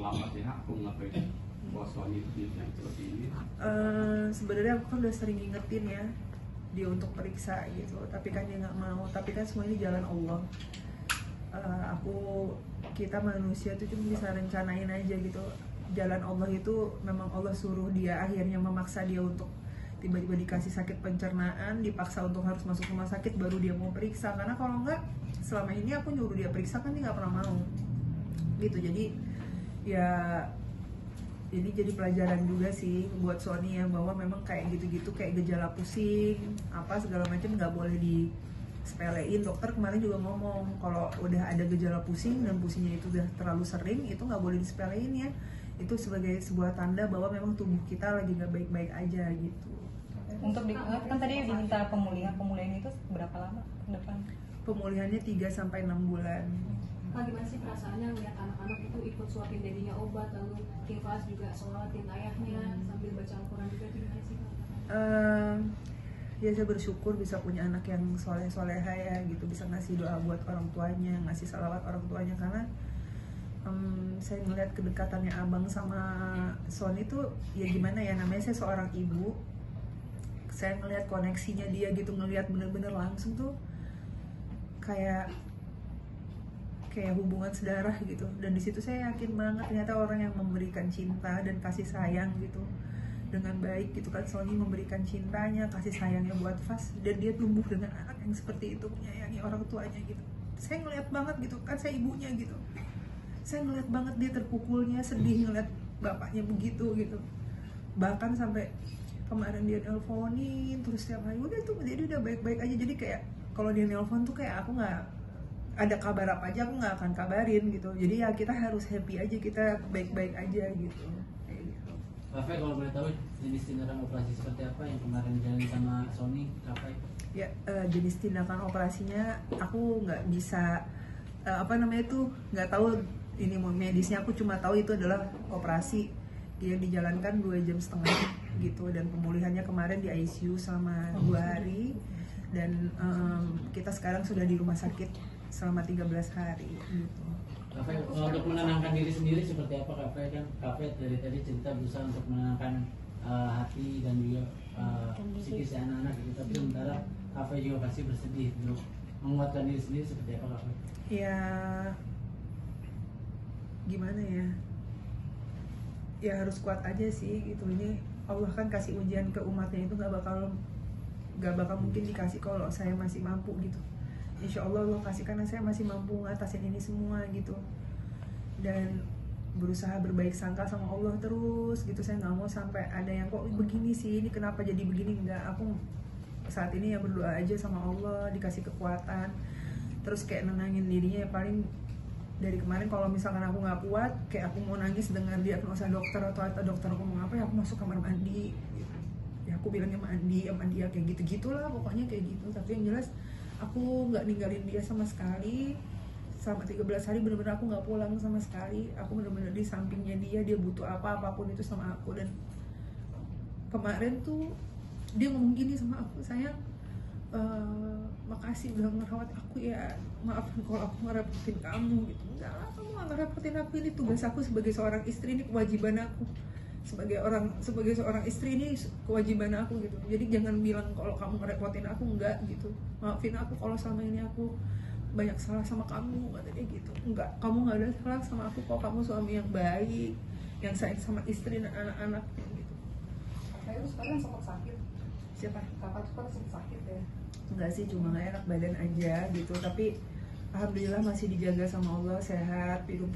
terlambat ya aku ngapain bahwa suami yang seperti ini. Sebenarnya aku kan udah sering ngingetin ya dia untuk periksa gitu, tapi kan dia nggak mau. Tapi kan semua ini jalan Allah. Kita manusia tuh cuma bisa rencanain aja gitu. Jalan Allah itu memang Allah suruh dia, akhirnya memaksa dia untuk tiba-tiba dikasih sakit pencernaan, dipaksa untuk harus masuk rumah sakit baru dia mau periksa. Karena kalau enggak, selama ini aku nyuruh dia periksa kan dia nggak pernah mau gitu. Jadi ya ini jadi pelajaran juga sih buat Sony ya, bahwa memang kayak gitu-gitu, kayak gejala pusing apa segala macam nggak boleh disepelein. Dokter kemarin juga ngomong kalau udah ada gejala pusing dan pusingnya itu udah terlalu sering, itu nggak boleh disepelein ya. Itu sebagai sebuah tanda bahwa memang tubuh kita lagi nggak baik-baik aja gitu. Untuk kan tadi diminta pemulihan itu berapa lama ke depan? Pemulihannya 3-6 bulan. Gimana sih perasaannya melihat anak-anak itu ikut suapin dedinya obat, lalu Kifas juga sholatin ayahnya sambil baca Al-Quran juga, gimana sih? Ya saya bersyukur bisa punya anak yang soleh-soleha ya gitu, bisa ngasih doa buat orang tuanya, ngasih salawat orang tuanya. Karena saya ngeliat kedekatannya abang sama Sony tuh ya gimana ya, namanya saya seorang ibu, saya ngeliat koneksinya dia gitu, ngeliat bener-bener langsung tuh kayak hubungan sedarah gitu. Dan di situ saya yakin banget ternyata orang yang memberikan cinta dan kasih sayang gitu dengan baik gitu kan. Sony memberikan cintanya, kasih sayangnya buat Fas, dan dia tumbuh dengan anak yang seperti itu, menyayangi orang tuanya gitu. Saya ngeliat banget gitu kan, saya ibunya gitu, saya ngeliat banget dia terpukulnya, sedih ngeliat bapaknya begitu gitu. Bahkan sampai kemarin dia nelponin terus tiap hari, udah tuh jadi udah baik-baik aja. Jadi kayak kalau dia nelpon tuh kayak aku nggak ada kabar apa aja, aku nggak akan kabarin gitu. Jadi ya kita harus happy aja, kita baik-baik aja gitu. Rafael, kalau boleh tahu jenis tindakan operasi seperti apa yang kemarin dijalani sama Sony, Rafael? Ya, jenis tindakan operasinya aku nggak bisa nggak tahu ini medisnya. Aku cuma tahu itu adalah operasi yang dijalankan 2,5 jam gitu, dan pemulihannya kemarin di ICU selama 2 hari, dan kita sekarang sudah di rumah sakit selama 13 hari gitu. Rafael, untuk menenangkan diri sendiri seperti apa Rafael? Kan Rafael dari tadi cerita berusaha untuk menenangkan hati dan juga psikis anak-anak gitu, tapi sementara Rafael juga pasti bersedih. Untuk menguatkan diri sendiri seperti apa Rafael? Ya gimana ya, ya harus kuat aja sih gitu. Ini Allah kan kasih ujian ke umatnya itu gak bakal mungkin dikasih kalau saya masih mampu gitu. Insya Allah Allah kasih karena saya masih mampu ngatasin ini semua gitu, dan berusaha berbaik sangka sama Allah terus gitu. Saya nggak mau sampai ada yang kok begini sih, ini kenapa jadi begini. Enggak, aku saat ini ya berdoa aja sama Allah dikasih kekuatan, terus kayak nenangin dirinya ya. Paling dari kemarin kalau misalkan aku nggak kuat, kayak aku mau nangis dengar diagnosa dokter atau dokter ngomong apa ya, aku masuk kamar mandi gitu. Ya aku bilangnya mandi ya kayak gitu-gitulah pokoknya kayak gitu. Tapi yang jelas aku nggak ninggalin dia sama sekali. Selama 13 hari bener-bener aku nggak pulang sama sekali. Aku bener-bener di sampingnya dia butuh apapun itu sama aku. Dan kemarin tuh dia ngomong gini sama aku, sayang, makasih udah ngerawat aku ya, maafin kalau aku ngerepotin kamu gitu. Enggak lah, kamu nggak ngerepotin aku, ini tugas aku sebagai seorang istri, ini kewajiban aku sebagai seorang istri, ini kewajiban aku gitu. Jadi jangan bilang kalau kamu ngerepotin aku, enggak gitu. Maafin aku kalau selama ini aku banyak salah sama kamu, katanya gitu. Enggak, kamu nggak ada salah sama aku kok, kamu suami yang baik, yang sayang sama istri dan anak-anaknya gitu. Saya sekarang sempat sakit. Siapa? Kakak tuh kan sempat sakit ya? Enggak sih, cuma nggak enak badan aja gitu. Tapi alhamdulillah masih dijaga sama Allah, sehat, hidup